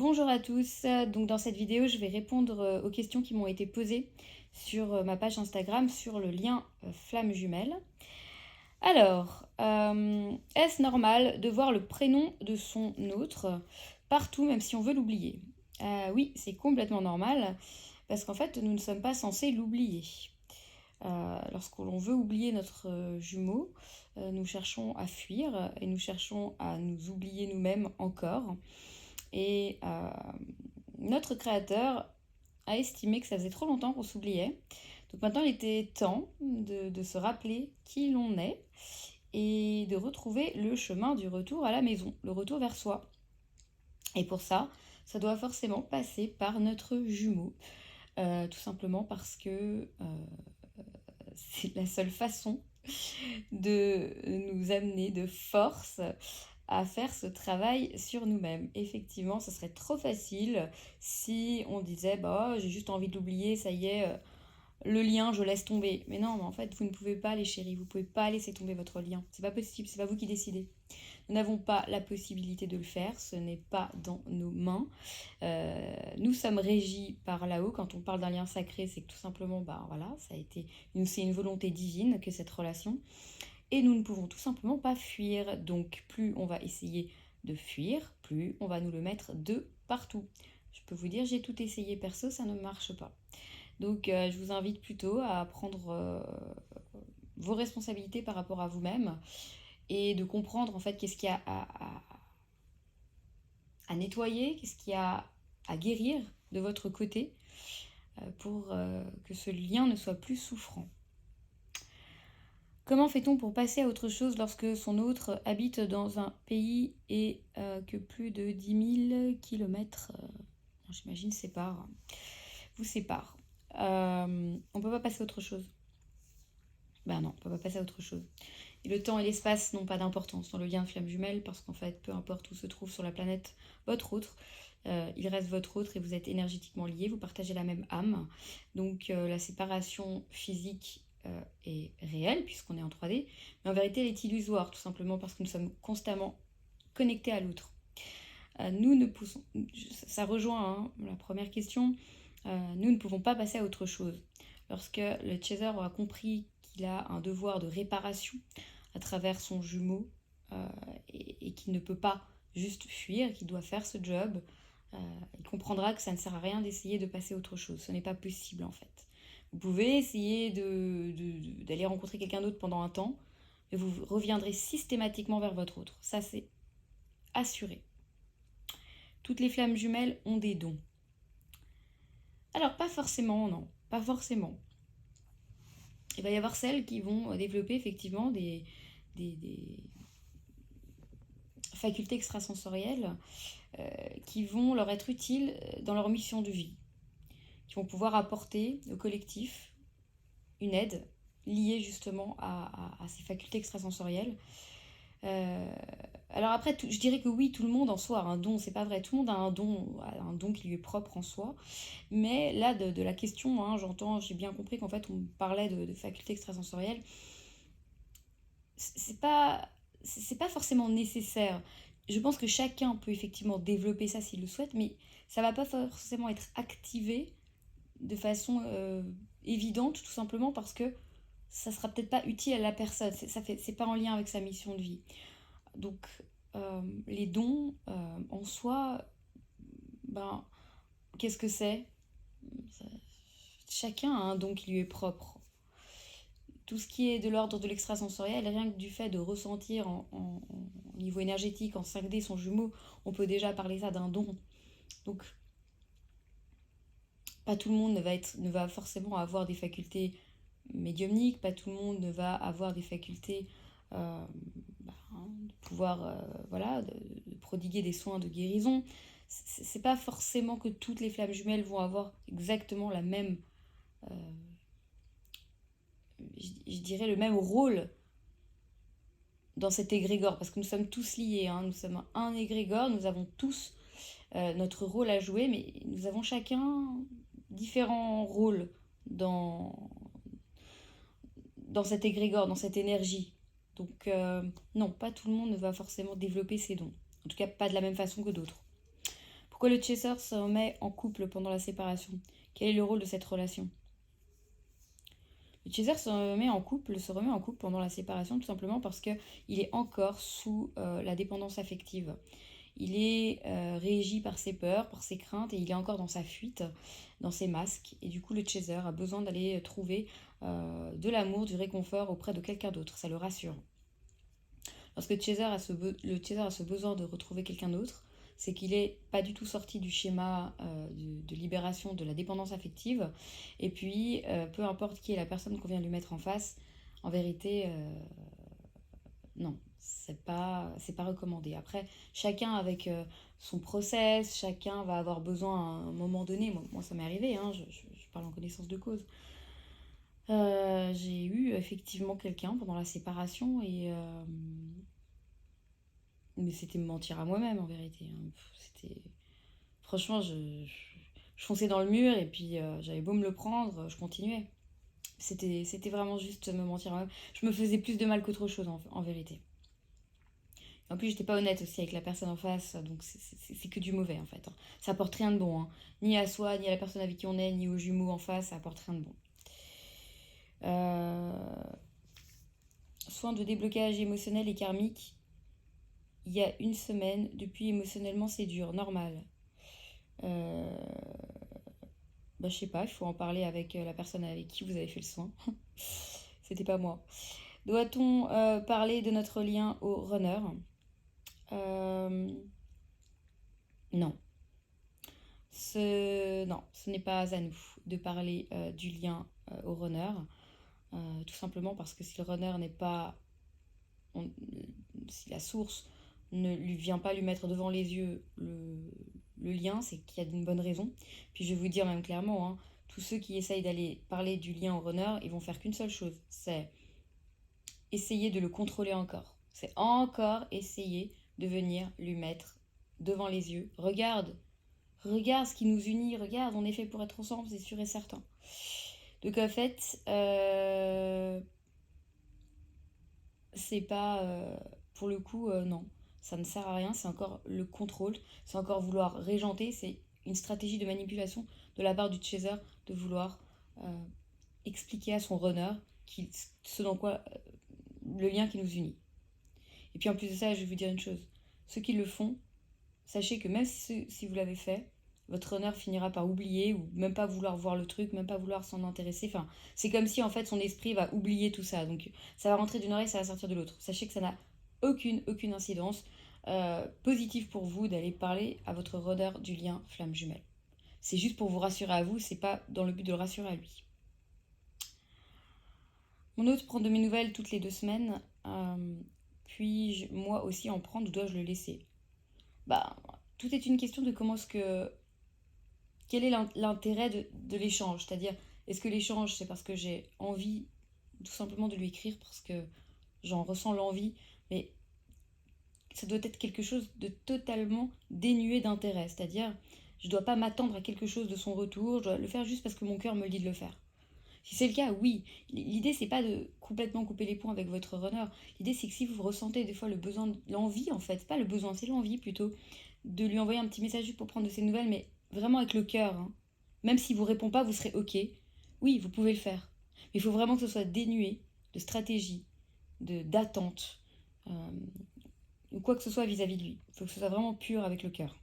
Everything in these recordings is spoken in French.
Bonjour à tous, donc dans cette vidéo je vais répondre aux questions qui m'ont été posées sur ma page Instagram sur le lien flamme jumelle. Alors, est-ce normal de voir le prénom de son autre partout même si on veut l'oublier? Oui, c'est complètement normal parce qu'en fait nous ne sommes pas censés l'oublier. Lorsque l'on veut oublier notre jumeau, nous cherchons à fuir et nous cherchons à nous oublier nous-mêmes encore. Et notre créateur a estimé que ça faisait trop longtemps qu'on s'oubliait. Donc maintenant, il était temps de se rappeler qui l'on est et de retrouver le chemin du retour à la maison, le retour vers soi. Et pour ça, ça doit forcément passer par notre jumeau. Tout simplement parce que c'est la seule façon de nous amener de force à faire ce travail sur nous-mêmes. Effectivement, ce serait trop facile si on disait bah j'ai juste envie de l'oublier, ça y est, le lien, je laisse tomber. Mais non, mais en fait, vous ne pouvez pas, les chéris, vous pouvez pas laisser tomber votre lien. C'est pas possible, c'est pas vous qui décidez. Nous n'avons pas la possibilité de le faire, ce n'est pas dans nos mains. Nous sommes régis par là-haut. Quand on parle d'un lien sacré, c'est que tout simplement, bah voilà, c'est une volonté divine que cette relation. Et nous ne pouvons tout simplement pas fuir. Donc plus on va essayer de fuir, plus on va nous le mettre de partout. Je peux vous dire, j'ai tout essayé perso, ça ne marche pas. Donc je vous invite plutôt à prendre vos responsabilités par rapport à vous-même et de comprendre en fait qu'est-ce qu'il y a à nettoyer, qu'est-ce qu'il y a à guérir de votre côté pour que ce lien ne soit plus souffrant. Comment fait-on pour passer à autre chose lorsque son autre habite dans un pays et que plus de 10 000 kilomètres, j'imagine, vous séparent? On ne peut pas passer à autre chose. Ben non, on ne peut pas passer à autre chose. Et le temps et l'espace n'ont pas d'importance dans le lien de flamme jumelle parce qu'en fait, peu importe où se trouve sur la planète votre autre, il reste votre autre et vous êtes énergétiquement liés, vous partagez la même âme. Donc la séparation physique est réelle puisqu'on est en 3D, mais en vérité elle est illusoire tout simplement parce que nous sommes constamment connectés à l'autre. Nous ne poussons, ça rejoint la première question, nous ne pouvons pas passer à autre chose. Lorsque le chaser aura compris qu'il a un devoir de réparation à travers son jumeau et qu'il ne peut pas juste fuir, qu'il doit faire ce job, il comprendra que ça ne sert à rien d'essayer de passer à autre chose. Ce n'est pas possible en fait. Vous pouvez essayer d'aller rencontrer quelqu'un d'autre pendant un temps, mais vous reviendrez systématiquement vers votre autre. Ça, c'est assuré. Toutes les flammes jumelles ont des dons. Alors, pas forcément, non. Pas forcément. Il va y avoir celles qui vont développer effectivement des facultés extrasensorielles qui vont leur être utiles dans leur mission de vie, qui vont pouvoir apporter au collectif une aide liée justement à ces facultés extrasensorielles. Alors après, je dirais que oui, tout le monde en soi a un don, c'est pas vrai, tout le monde a un don qui lui est propre en soi, mais là, de la question, j'ai bien compris qu'en fait, on parlait de facultés extrasensorielles, c'est pas, c'est pas forcément nécessaire. Je pense que chacun peut effectivement développer ça s'il le souhaite, mais ça va pas forcément être activé de façon évidente, tout simplement parce que ça sera peut-être pas utile à la personne, c'est pas en lien avec sa mission de vie. Donc, les dons en soi, ben, qu'est-ce que c'est? Ça- Chacun a un don qui lui est propre. Tout ce qui est de l'ordre de l'extrasensoriel, rien que du fait de ressentir au niveau énergétique, en 5D, son jumeau, on peut déjà parler ça d'un don. Donc, pas tout le monde ne va forcément avoir des facultés médiumniques, pas tout le monde ne va avoir des facultés de pouvoir voilà, de prodiguer des soins de guérison. C'est pas forcément que toutes les flammes jumelles vont avoir exactement la même, euh, je dirais le même rôle dans cet égrégore, parce que nous sommes tous liés, nous sommes un égrégore, nous avons tous notre rôle à jouer, mais nous avons chacun différents rôles dans, dans cet égrégore, dans cette énergie. Donc non, pas tout le monde ne va forcément développer ses dons. En tout cas, pas de la même façon que d'autres. Pourquoi le chaser se remet en couple pendant la séparation? Quel est le rôle de cette relation? Le chaser se remet en couple pendant la séparation tout simplement parce qu'il est encore sous la dépendance affective. Il est régi par ses peurs, par ses craintes et il est encore dans sa fuite, dans ses masques. Et du coup, le chaser a besoin d'aller trouver de l'amour, du réconfort auprès de quelqu'un d'autre. Ça le rassure. Lorsque le chaser a ce besoin de retrouver quelqu'un d'autre, c'est qu'il n'est pas du tout sorti du schéma de libération de la dépendance affective. Et puis, peu importe qui est la personne qu'on vient lui mettre en face, en vérité, non, c'est pas recommandé. Après, chacun avec son process, chacun va avoir besoin à un moment donné. Moi ça m'est arrivé, hein, je parle en connaissance de cause. J'ai eu effectivement quelqu'un pendant la séparation mais c'était me mentir à moi-même en vérité, hein. C'était franchement je fonçais dans le mur et puis j'avais beau me le prendre, je continuais. C'était vraiment juste me mentir à moi-même. Je me faisais plus de mal qu'autre chose en vérité. En plus, j'étais pas honnête aussi avec la personne en face, donc c'est que du mauvais en fait, hein. Ça apporte rien de bon, hein. Ni à soi, ni à la personne avec qui on est, ni aux jumeaux en face, ça apporte rien de bon. Soin de déblocage émotionnel et karmique, il y a une semaine, depuis émotionnellement c'est dur, normal. Euh, je sais pas, il faut en parler avec la personne avec qui vous avez fait le soin. C'était pas moi. Doit-on parler de notre lien au runner? Non. Non, ce n'est pas à nous de parler du lien au runner, tout simplement parce que si le runner n'est pas... si la source ne lui vient pas lui mettre devant les yeux le lien, c'est qu'il y a une bonne raison. Puis je vais vous dire même clairement, hein, tous ceux qui essayent d'aller parler du lien au runner, ils vont faire qu'une seule chose, c'est essayer de le contrôler encore. C'est encore essayer de venir lui mettre devant les yeux. Regarde ce qui nous unit, regarde, on est fait pour être ensemble, c'est sûr et certain. Donc en fait, c'est pas, pour le coup, non, ça ne sert à rien, c'est encore le contrôle, c'est encore vouloir régenter, c'est une stratégie de manipulation de la part du chaser de vouloir expliquer à son runner ce dans quoi le lien qui nous unit. Et puis en plus de ça, je vais vous dire une chose, ceux qui le font, sachez que même si vous l'avez fait, votre runner finira par oublier ou même pas vouloir voir le truc, même pas vouloir s'en intéresser. Enfin, c'est comme si en fait son esprit va oublier tout ça. Donc ça va rentrer d'une oreille, ça va sortir de l'autre. Sachez que ça n'a aucune incidence positive pour vous d'aller parler à votre runner du lien flamme jumelle. C'est juste pour vous rassurer à vous, c'est pas dans le but de le rassurer à lui. Mon hôte prend de mes nouvelles toutes les 2 semaines. Puis moi aussi en prendre ou dois-je le laisser? Bah, tout est une question de comment est-ce que quel est l'intérêt de l'échange? C'est-à-dire, est-ce que l'échange, c'est parce que j'ai envie tout simplement de lui écrire, parce que j'en ressens l'envie, mais ça doit être quelque chose de totalement dénué d'intérêt. C'est-à-dire, je ne dois pas m'attendre à quelque chose de son retour, je dois le faire juste parce que mon cœur me le dit de le faire. Si c'est le cas, oui. L'idée, c'est pas de complètement couper les ponts avec votre runner. L'idée, c'est que si vous ressentez des fois le besoin, l'envie en fait, pas le besoin, c'est l'envie plutôt, de lui envoyer un petit message juste pour prendre de ses nouvelles, mais vraiment avec le cœur, hein. Même s'il vous répond pas, vous serez ok. Oui, vous pouvez le faire. Mais il faut vraiment que ce soit dénué de stratégie, d'attente, ou quoi que ce soit vis-à-vis de lui. Il faut que ce soit vraiment pur avec le cœur.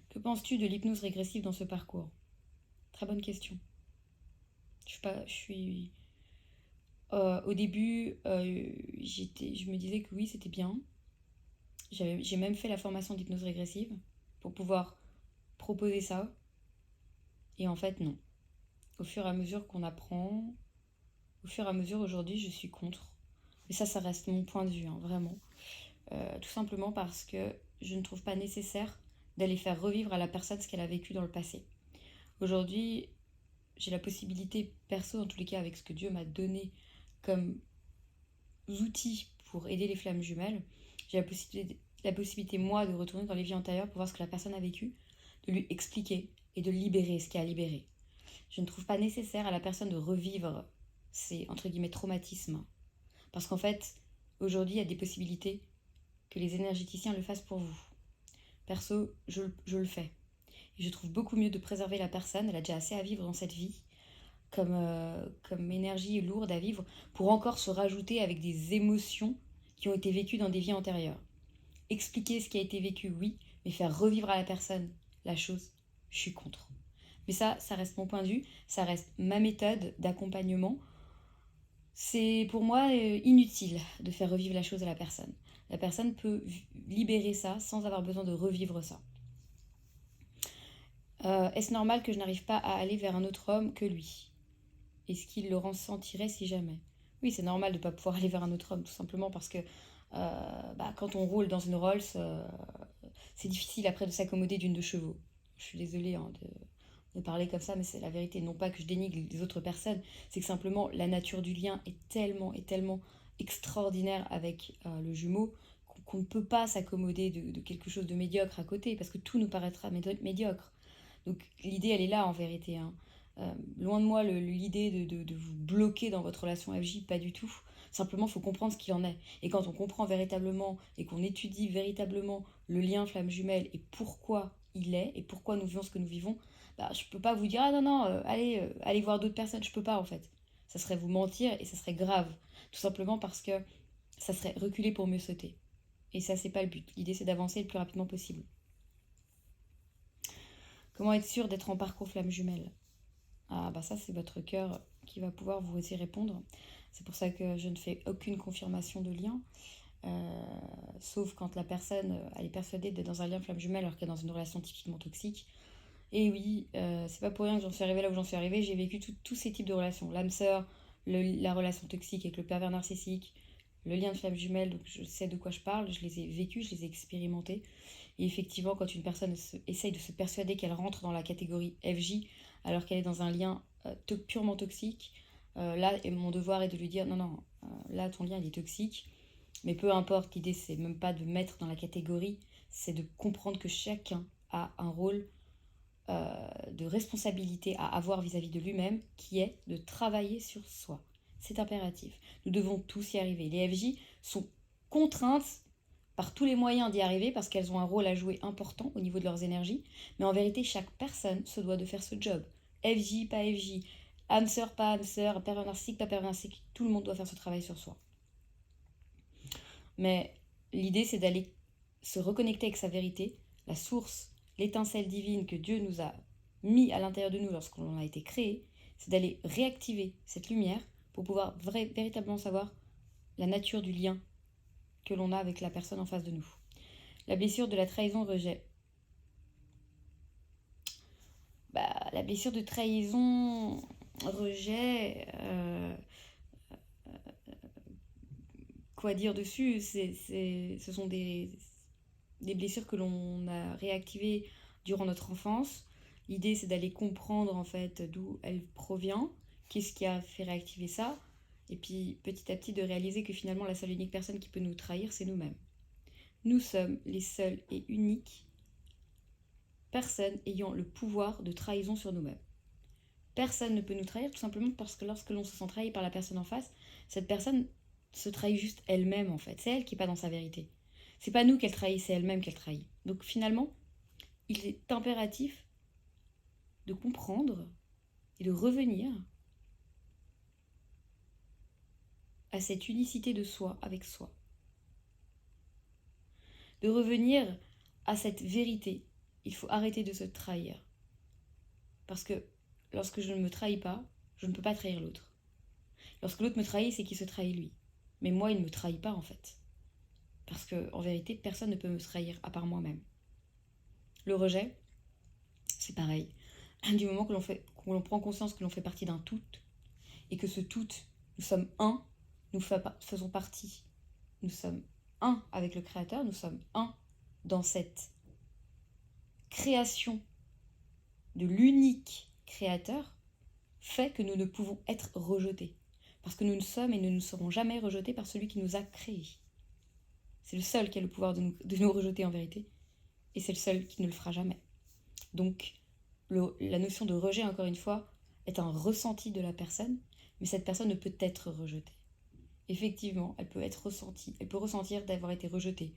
Que penses-tu de l'hypnose régressive dans ce parcours? Très bonne question. Au début, je me disais que oui, c'était bien. J'ai même fait la formation d'hypnose régressive pour pouvoir proposer ça. Et en fait, non. Au fur et à mesure qu'on apprend, au fur et à mesure aujourd'hui, je suis contre. Mais ça reste mon point de vue, hein, vraiment. Tout simplement parce que je ne trouve pas nécessaire d'aller faire revivre à la personne ce qu'elle a vécu dans le passé. Aujourd'hui, j'ai la possibilité, perso en tous les cas, avec ce que Dieu m'a donné comme outils pour aider les flammes jumelles, j'ai la possibilité, moi, de retourner dans les vies antérieures pour voir ce que la personne a vécu, de lui expliquer et de libérer ce qu'il a libéré. Je ne trouve pas nécessaire à la personne de revivre ces, entre guillemets, traumatismes. Parce qu'en fait, aujourd'hui, il y a des possibilités que les énergéticiens le fassent pour vous. Perso, je le fais. Et je trouve beaucoup mieux de préserver la personne, elle a déjà assez à vivre dans cette vie, comme énergie lourde à vivre, pour encore se rajouter avec des émotions qui ont été vécues dans des vies antérieures. Expliquer ce qui a été vécu, oui, mais faire revivre à la personne la chose, je suis contre. Mais ça reste mon point de vue, ça reste ma méthode d'accompagnement. C'est pour moi inutile de faire revivre la chose à la personne. La personne peut libérer ça sans avoir besoin de revivre ça. Est-ce normal que je n'arrive pas à aller vers un autre homme que lui? Est-ce qu'il le ressentirait si jamais? Oui, c'est normal de ne pas pouvoir aller vers un autre homme, tout simplement parce que quand on roule dans une Rolls, c'est difficile après de s'accommoder d'une 2 chevaux. Je suis désolée de parler comme ça, mais c'est la vérité. Non pas que je dénigre les autres personnes, c'est que simplement la nature du lien est tellement extraordinaire avec le jumeau qu'on ne peut pas s'accommoder de quelque chose de médiocre à côté, parce que tout nous paraîtra médiocre. Donc l'idée, elle est là en vérité, hein. Loin de moi l'idée de vous bloquer dans votre relation FJ, pas du tout. Simplement, il faut comprendre ce qu'il en est. Et quand on comprend véritablement et qu'on étudie véritablement le lien flamme jumelle et pourquoi il est et pourquoi nous vivons ce que nous vivons, bah, je peux pas vous dire, ah non, non, allez voir d'autres personnes. Je peux pas en fait. Ça serait vous mentir et ça serait grave. Tout simplement parce que ça serait reculer pour mieux sauter. Et ça, c'est pas le but. L'idée, c'est d'avancer le plus rapidement possible. Comment être sûr d'être en parcours flamme jumelle? Ah bah ça, c'est votre cœur qui va pouvoir vous y répondre. C'est pour ça que je ne fais aucune confirmation de lien, sauf quand la personne elle est persuadée d'être dans un lien flamme jumelle alors qu'elle est dans une relation typiquement toxique. Et oui, c'est pas pour rien que j'en suis arrivée là où j'en suis arrivée, j'ai vécu tous ces types de relations. L'âme sœur, la relation toxique avec le pervers narcissique, le lien de flamme jumelle, donc je sais de quoi je parle, je les ai vécus, je les ai expérimentés. Et effectivement, quand une personne essaye de se persuader qu'elle rentre dans la catégorie FJ, alors qu'elle est dans un lien purement toxique, là, mon devoir est de lui dire non, non, là, ton lien, il est toxique. Mais peu importe, l'idée, c'est même pas de mettre dans la catégorie, c'est de comprendre que chacun a un rôle de responsabilité à avoir vis-à-vis de lui-même, qui est de travailler sur soi. C'est impératif. Nous devons tous y arriver. Les FJ sont contraintes par tous les moyens d'y arriver parce qu'elles ont un rôle à jouer important au niveau de leurs énergies. Mais en vérité, chaque personne se doit de faire ce job. FJ, pas FJ, âme sœur, pas âme sœur, pervers narcissique, pas pervers narcissique, tout le monde doit faire ce travail sur soi. Mais l'idée, c'est d'aller se reconnecter avec sa vérité, la source, l'étincelle divine que Dieu nous a mis à l'intérieur de nous lorsqu'on a été créé, c'est d'aller réactiver cette lumière pour pouvoir véritablement savoir la nature du lien que l'on a avec la personne en face de nous. La blessure de la trahison-rejet. La blessure de trahison-rejet, quoi dire dessus? Ce sont des blessures que l'on a réactivées durant notre enfance. L'idée, c'est d'aller comprendre en fait d'où elle provient, qu'est-ce qui a fait réactiver ça, et puis petit à petit de réaliser que finalement la seule et unique personne qui peut nous trahir, c'est nous-mêmes. Nous sommes les seuls et uniques personnes ayant le pouvoir de trahison sur nous-mêmes. Personne ne peut nous trahir tout simplement parce que lorsque l'on se sent trahi par la personne en face, cette personne se trahit juste elle-même en fait. C'est elle qui n'est pas dans sa vérité. C'est pas nous qu'elle trahit, c'est elle-même qu'elle trahit. Donc finalement, il est impératif de comprendre et de revenir à cette unicité de soi avec soi. De revenir à cette vérité. Il faut arrêter de se trahir. Parce que lorsque je ne me trahis pas, je ne peux pas trahir l'autre. Lorsque l'autre me trahit, c'est qu'il se trahit lui. Mais moi, il ne me trahit pas en fait. Parce que en vérité, personne ne peut me trahir à part moi-même. Le rejet, c'est pareil. Du moment que l'on prend conscience que l'on fait partie d'un tout, et que ce tout, nous sommes un, nous faisons partie. Nous sommes un avec le Créateur, nous sommes un dans cette création de l'unique Créateur, fait que nous ne pouvons être rejetés. Parce que nous ne sommes et nous ne serons jamais rejetés par celui qui nous a créés. C'est le seul qui a le pouvoir de nous rejeter en vérité. Et c'est le seul qui ne le fera jamais. Donc, la notion de rejet, encore une fois, est un ressenti de la personne, mais cette personne ne peut être rejetée. Effectivement, elle peut être ressentie, elle peut ressentir d'avoir été rejetée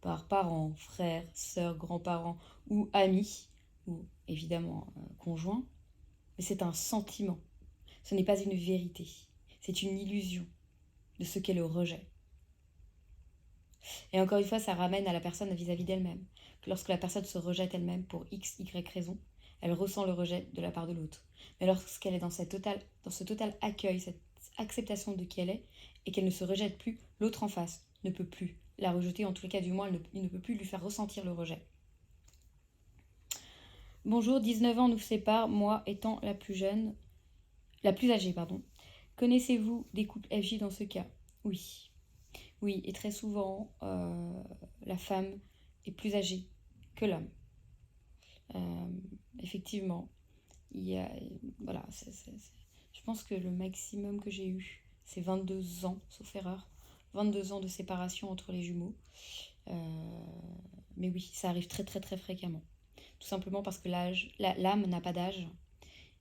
par parents, frères, sœurs, grands-parents ou amis, ou évidemment conjoints, mais c'est un sentiment. Ce n'est pas une vérité. C'est une illusion de ce qu'est le rejet. Et encore une fois, ça ramène à la personne vis-à-vis d'elle-même. Que lorsque la personne se rejette elle-même pour X, Y raison, elle ressent le rejet de la part de l'autre. Mais lorsqu'elle est dans ce total accueil, cette acceptation de qui elle est, et qu'elle ne se rejette plus, l'autre en face ne peut plus la rejeter, en tous les cas du moins, il ne peut plus lui faire ressentir le rejet. Bonjour, 19 ans nous séparent, moi étant la plus âgée, pardon. Connaissez-vous des couples FJ dans ce cas? Oui. Oui, et très souvent, la femme est plus âgée que l'homme. Effectivement, il y a, voilà, je pense que le maximum que j'ai eu, c'est 22 ans, sauf erreur. 22 ans de séparation entre les jumeaux. Mais oui, ça arrive très très très fréquemment. Tout simplement parce que l'âme n'a pas d'âge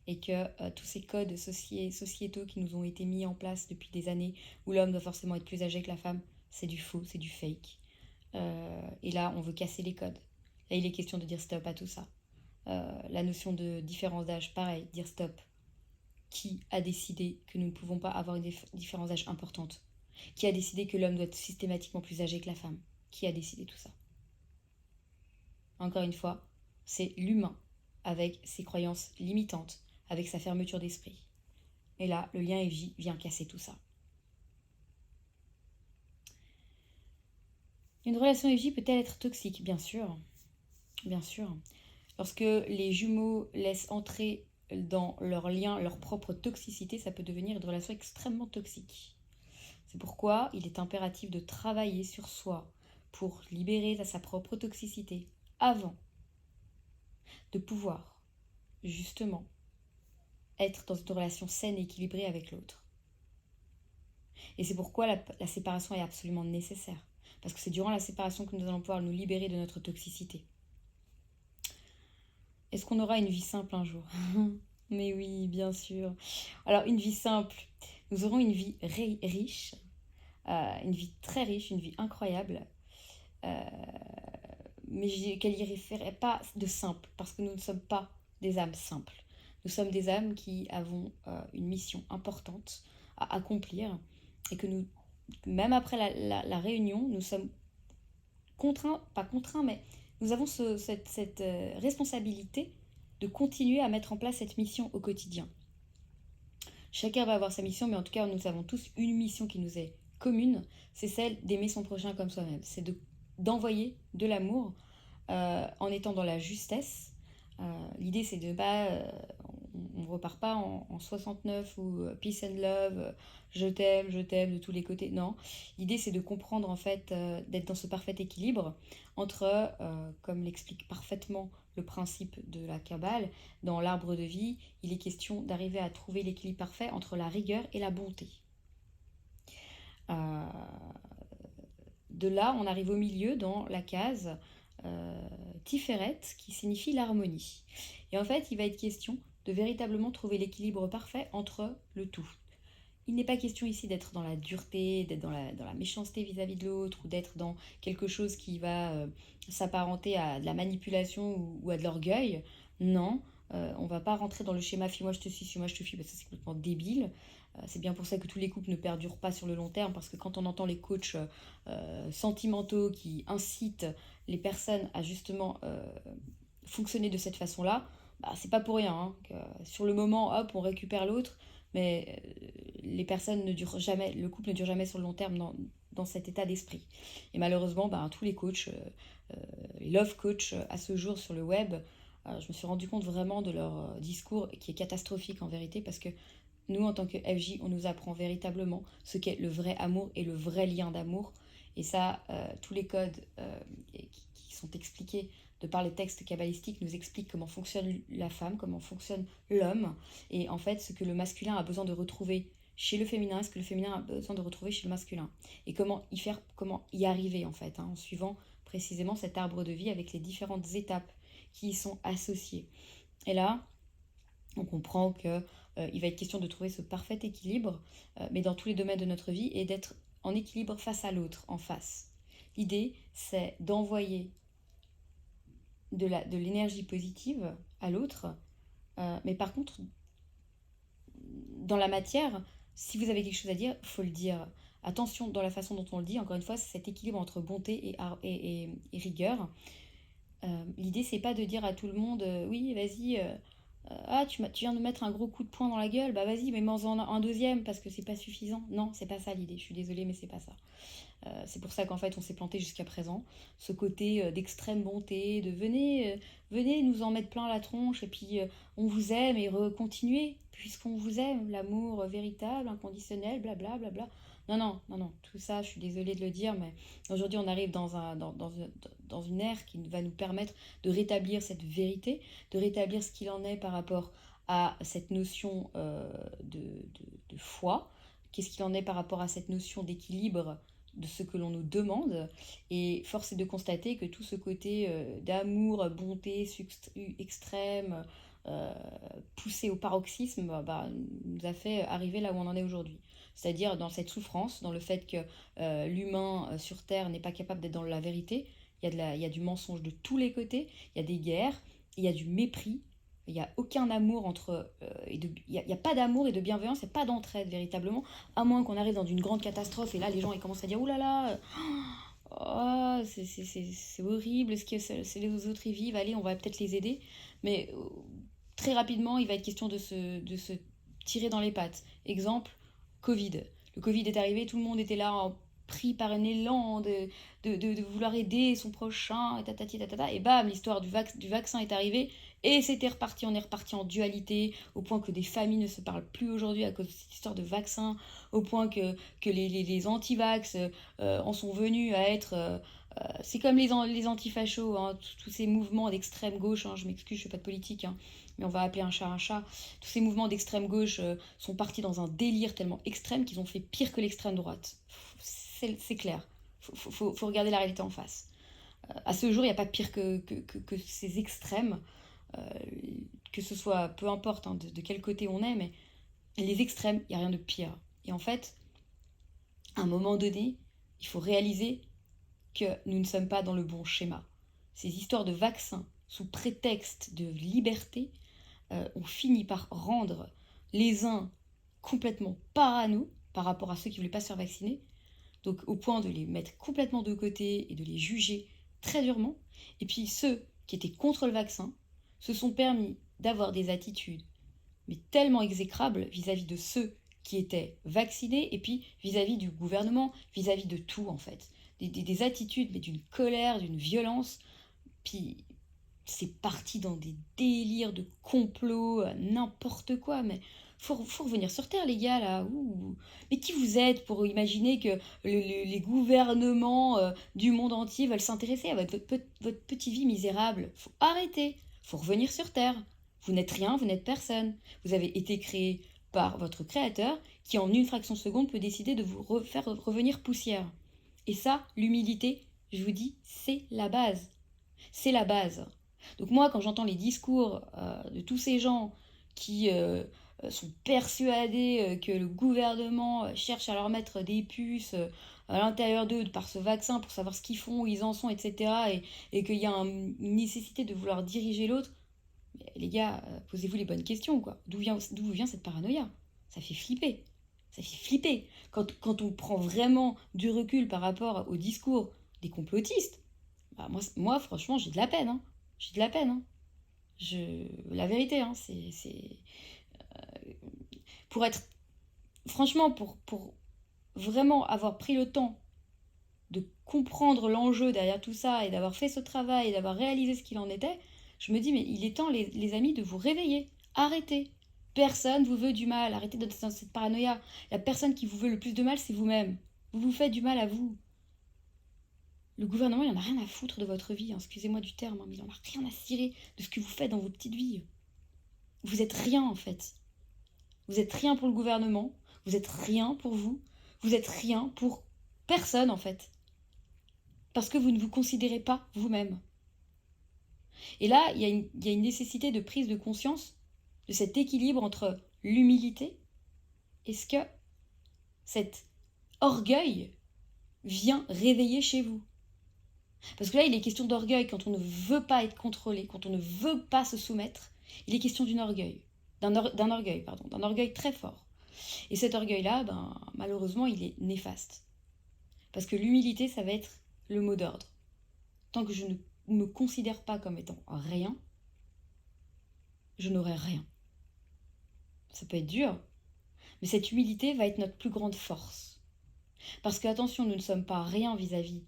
et que tous ces codes sociétaux qui nous ont été mis en place depuis des années, où l'homme doit forcément être plus âgé que la femme, c'est du faux, c'est du fake. Et là, on veut casser les codes. Là, il est question de dire stop à tout ça. La notion de différence d'âge, pareil, dire stop. Qui a décidé que nous ne pouvons pas avoir une différence d'âge importante? Qui a décidé que l'homme doit être systématiquement plus âgé que la femme? Qui a décidé tout ça? Encore une fois, c'est l'humain avec ses croyances limitantes, avec sa fermeture d'esprit. Et là, le lien FJ vient casser tout ça. Une relation FJ peut-elle être toxique? Bien sûr. Bien sûr. Lorsque les jumeaux laissent entrer dans leur lien leur propre toxicité, ça peut devenir une relation extrêmement toxique. C'est pourquoi il est impératif de travailler sur soi pour libérer sa propre toxicité avant de pouvoir, justement, être dans une relation saine et équilibrée avec l'autre. Et c'est pourquoi la séparation est absolument nécessaire. Parce que c'est durant la séparation que nous allons pouvoir nous libérer de notre toxicité. Est-ce qu'on aura une vie simple un jour? Mais oui, bien sûr. Alors, une vie simple, nous aurons une vie riche, une vie très riche, une vie incroyable, mais qu'elle y référait pas de simple, parce que nous ne sommes pas des âmes simples. Nous sommes des âmes qui avons une mission importante à accomplir, et que nous, même après la réunion, nous sommes contraints, pas contraints, mais nous avons cette responsabilité de continuer à mettre en place cette mission au quotidien. Chacun va avoir sa mission, mais en tout cas, nous avons tous une mission qui nous est commune, c'est celle d'aimer son prochain comme soi-même. C'est d'envoyer de l'amour en étant dans la justesse. L'idée, c'est de pas... on ne repart pas en 69 ou peace and love, je t'aime de tous les côtés. Non, l'idée, c'est de comprendre, en fait, d'être dans ce parfait équilibre entre, comme l'explique parfaitement le principe de la Kabbale, dans l'arbre de vie, il est question d'arriver à trouver l'équilibre parfait entre la rigueur et la bonté. De là, on arrive au milieu dans la case Tiferet, qui signifie l'harmonie. Et en fait, il va être question de véritablement trouver l'équilibre parfait entre le tout. Il n'est pas question ici d'être dans la dureté, d'être dans la méchanceté vis-à-vis de l'autre, ou d'être dans quelque chose qui va s'apparenter à de la manipulation ou à de l'orgueil. Non, on va pas rentrer dans le schéma suis-moi je te suis-moi je te fuis, parce que c'est complètement débile. C'est bien pour ça que tous les couples ne perdurent pas sur le long terme, parce que quand on entend les coachs sentimentaux qui incitent les personnes à justement fonctionner de cette façon-là, bah, c'est pas pour rien. Hein, que sur le moment, hop, on récupère l'autre, mais les personnes ne durent jamais, le couple ne dure jamais sur le long terme dans cet état d'esprit. Et malheureusement, bah, tous les coachs, les love coachs à ce jour sur le web, je me suis rendu compte vraiment de leur discours qui est catastrophique en vérité, parce que nous, en tant que FJ, on nous apprend véritablement ce qu'est le vrai amour et le vrai lien d'amour. Et ça, tous les codes qui sont expliqués de par les textes kabbalistiques nous expliquent comment fonctionne la femme, comment fonctionne l'homme, et en fait ce que le masculin a besoin de retrouver chez le féminin, ce que le féminin a besoin de retrouver chez le masculin, et comment y arriver en fait, hein, en suivant précisément cet arbre de vie avec les différentes étapes qui y sont associées. Et là, on comprend que il va être question de trouver ce parfait équilibre, mais dans tous les domaines de notre vie, et d'être en équilibre face à l'autre, en face. idée, c'est d'envoyer de l'énergie positive à l'autre. Mais par contre, dans la matière, si vous avez quelque chose à dire, il faut le dire. Attention dans la façon dont on le dit, encore une fois, c'est cet équilibre entre bonté et rigueur. L'idée, c'est pas de dire à tout le monde, oui, vas-y, ah, tu viens de mettre un gros coup de poing dans la gueule, bah vas-y, mais mets-en un deuxième parce que c'est pas suffisant. Non, c'est pas ça l'idée, je suis désolée, mais c'est pas ça. C'est pour ça qu'en fait on s'est planté jusqu'à présent. Ce côté d'extrême bonté, de venez nous en mettre plein la tronche et puis on vous aime et continuez puisqu'on vous aime, l'amour véritable, inconditionnel, blabla blabla. Non, non, non, non, tout ça, je suis désolée de le dire, mais aujourd'hui on arrive dans une ère qui va nous permettre de rétablir cette vérité, de rétablir ce qu'il en est par rapport à cette notion de foi, qu'est-ce qu'il en est par rapport à cette notion d'équilibre de ce que l'on nous demande. Et force est de constater que tout ce côté d'amour, bonté extrême, euh, poussé au paroxysme, nous a fait arriver là où on en est aujourd'hui. C'est-à-dire dans cette souffrance, dans le fait que l'humain sur Terre n'est pas capable d'être dans la vérité. Il y a du mensonge de tous les côtés, il y a des guerres, il y a du mépris, il n'y a aucun amour entre... il n'y a pas d'amour et de bienveillance, il n'y a pas d'entraide véritablement, à moins qu'on arrive dans une grande catastrophe et là les gens ils commencent à dire « Ouh là là, oh, c'est horrible, ce que c'est les autres y vivent, allez on va peut-être les aider ». Mais très rapidement il va être question de se tirer dans les pattes. Exemple, Covid. Le Covid est arrivé, tout le monde était là pris par un élan de vouloir aider son prochain, et tatati tatata, et bam, l'histoire du vaccin est arrivée, et c'était reparti, on est reparti en dualité, au point que des familles ne se parlent plus aujourd'hui à cause de cette histoire de vaccin, au point que les anti-vax en sont venus à être... c'est comme les antifachos, hein, tous ces mouvements d'extrême gauche, hein, je m'excuse, je ne fais pas de politique, hein, mais on va appeler un chat un chat. Tous ces mouvements d'extrême gauche sont partis dans un délire tellement extrême qu'ils ont fait pire que l'extrême droite. C'est clair. Faut regarder la réalité en face. À ce jour, il n'y a pas pire que ces extrêmes, euh, que ce soit, peu importe hein, de quel côté on est, mais les extrêmes, il n'y a rien de pire. Et en fait, à un moment donné, il faut réaliser que nous ne sommes pas dans le bon schéma. Ces histoires de vaccins sous prétexte de liberté ont fini par rendre les uns complètement parano par rapport à ceux qui ne voulaient pas se faire vacciner, donc au point de les mettre complètement de côté et de les juger très durement. Et puis ceux qui étaient contre le vaccin se sont permis d'avoir des attitudes mais tellement exécrables vis-à-vis de ceux qui étaient vaccinés et puis vis-à-vis du gouvernement, vis-à-vis de tout en fait. Des attitudes mais d'une colère, d'une violence, puis c'est parti dans des délires de complot, n'importe quoi, mais faut revenir sur Terre, les gars, là. Ouh. Mais qui vous êtes pour imaginer que les gouvernements du monde entier veulent s'intéresser à votre petite vie misérable? Faut arrêter, faut revenir sur Terre. Vous n'êtes rien, vous n'êtes personne. Vous avez été créé par votre créateur qui, en une fraction de seconde, peut décider de vous faire revenir poussière. Et ça, l'humilité, je vous dis, c'est la base. C'est la base. Donc moi, quand j'entends les discours de tous ces gens qui sont persuadés que le gouvernement cherche à leur mettre des puces à l'intérieur d'eux par ce vaccin pour savoir ce qu'ils font, où ils en sont, etc. Et qu'il y a une nécessité de vouloir diriger l'autre, mais les gars, posez-vous les bonnes questions, quoi. D'où vient cette paranoïa? Ça fait flipper. Ça fait flipper. Quand on prend vraiment du recul par rapport au discours des complotistes, bah moi franchement, j'ai de la peine. Hein. J'ai de la peine. Hein. La vérité, hein, pour être... Franchement, pour vraiment avoir pris le temps de comprendre l'enjeu derrière tout ça et d'avoir fait ce travail et d'avoir réalisé ce qu'il en était, je me dis, mais il est temps, les amis, de vous réveiller. Arrêtez. Personne vous veut du mal. Arrêtez d'être dans cette paranoïa. La personne qui vous veut le plus de mal, c'est vous-même. Vous vous faites du mal à vous. Le gouvernement, il en a rien à foutre de votre vie, hein, excusez-moi du terme, hein, mais il en a rien à cirer de ce que vous faites dans votre petite vie. Vous êtes rien en fait. Vous êtes rien pour le gouvernement, vous êtes rien pour vous, vous êtes rien pour personne en fait. Parce que vous ne vous considérez pas vous-même. Et là, il y a une nécessité de prise de conscience de cet équilibre entre l'humilité et ce que cet orgueil vient réveiller chez vous. Parce que là, il est question d'orgueil quand on ne veut pas être contrôlé, quand on ne veut pas se soumettre. Il est question d'un orgueil, d'un orgueil très fort. Et cet orgueil-là, malheureusement, il est néfaste. Parce que l'humilité, ça va être le mot d'ordre. Tant que je ne me considère pas comme étant rien, je n'aurai rien. Ça peut être dur, mais cette humilité va être notre plus grande force. Parce que, attention, nous ne sommes pas rien vis-à-vis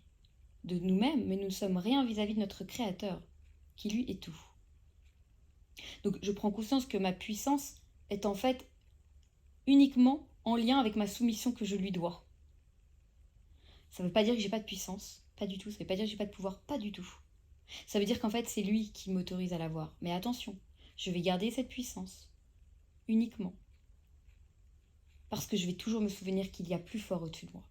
de nous-mêmes, mais nous ne sommes rien vis-à-vis de notre Créateur, qui lui est tout. Donc je prends conscience que ma puissance est en fait uniquement en lien avec ma soumission que je lui dois. Ça ne veut pas dire que j'ai pas de puissance, pas du tout. Ça ne veut pas dire que j'ai pas de pouvoir, pas du tout. Ça veut dire qu'en fait c'est lui qui m'autorise à l'avoir. Mais attention, je vais garder cette puissance uniquement parce que je vais toujours me souvenir qu'il y a plus fort au-dessus de moi.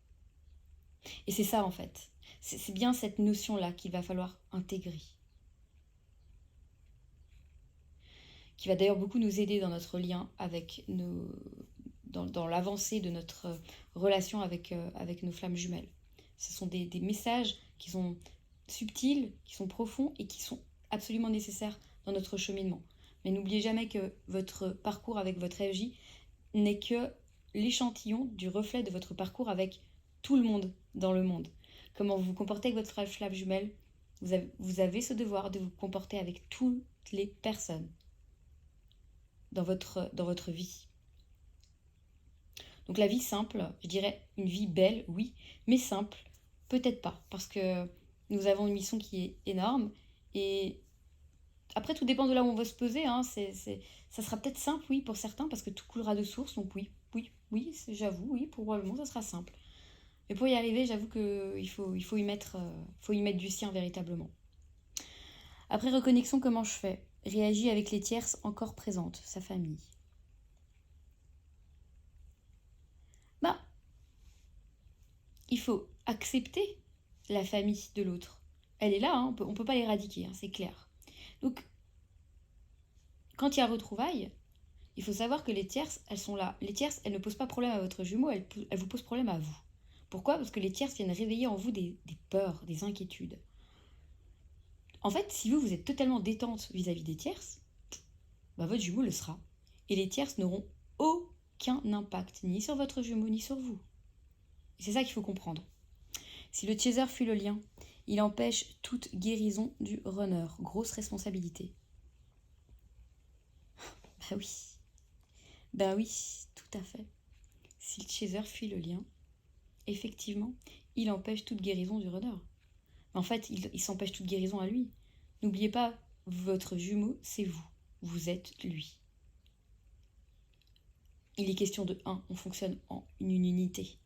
Et c'est ça en fait. C'est bien cette notion-là qu'il va falloir intégrer. Qui va d'ailleurs beaucoup nous aider dans notre lien avec dans l'avancée de notre relation avec nos flammes jumelles. Ce sont des messages qui sont subtils, qui sont profonds et qui sont absolument nécessaires dans notre cheminement. Mais n'oubliez jamais que votre parcours avec votre FJ n'est que l'échantillon du reflet de votre parcours avec tout le monde dans le monde. Comment vous vous comportez avec votre flamme jumelle, vous avez ce devoir de vous comporter avec toutes les personnes dans votre vie. Donc la vie simple, je dirais une vie belle, oui, mais simple, peut-être pas, parce que nous avons une mission qui est énorme, et après tout dépend de là où on va se poser, hein. Ça sera peut-être simple, oui, pour certains, parce que tout coulera de source, donc oui, j'avoue, oui, probablement ça sera simple. Mais pour y arriver, j'avoue qu'il faut y mettre du sien véritablement. Après reconnexion, comment je fais? Réagis avec les tierces encore présentes, sa famille. Il faut accepter la famille de l'autre. Elle est là, hein, on peut pas l'éradiquer, hein, c'est clair. Donc, quand il y a retrouvailles, il faut savoir que les tierces, elles sont là. Les tierces, elles ne posent pas problème à votre jumeau, elles vous posent problème à vous. Pourquoi? Parce que les tierces viennent réveiller en vous des peurs, des inquiétudes. En fait, si vous êtes totalement détente vis-à-vis des tierces, votre jumeau le sera. Et les tierces n'auront aucun impact, ni sur votre jumeau, ni sur vous. Et c'est ça qu'il faut comprendre. Si le chaser fuit le lien, il empêche toute guérison du runner. Grosse responsabilité. Bah oui, tout à fait. Si le chaser fuit le lien, effectivement, il empêche toute guérison du runner. En fait, il s'empêche toute guérison à lui. N'oubliez pas, votre jumeau, c'est vous. Vous êtes lui. Il est question de 1, on fonctionne en une unité.